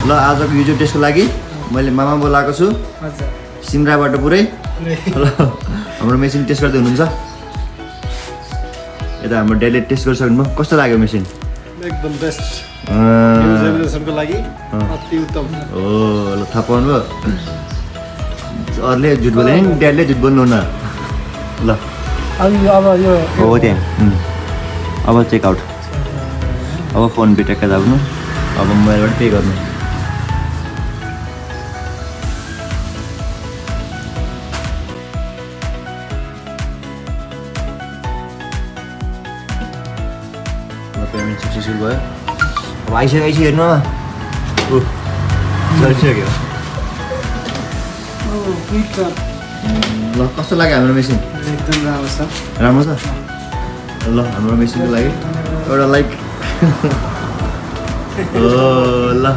ल आजको युट्युब टेस्टको लागि मैले मामा बोलाएको छु सिमराबाट पुरै ल हाम्रो मेसिन टेस्ट गर्दै हुनुहुन्छ यता हाम्रो डेली टेस्ट गरिसक्नुभयो कस्तो लाग्यो मेसिन एकदम बेस्ट युजरको लागि अति उत्तम ओ ल थाहा पाउनुभयो अरूले झुट बोले नि ड्याडले झुट बोल्नु न ल अब यो हो त्यहाँ अब चेकआउट अब फोन पे टेक्का जानु अब मोबाइलबाट पे गर्नु पेमेन्ट सक्सेसफुल भयो अब आइसक्यो हेर्नु चलिसक्यो ल कस्तो लाग्यो हाम्रो मेसिन एकदम राम्रो छ ल हाम्रो मेसिनको लागि एउटा लाइक ओ ल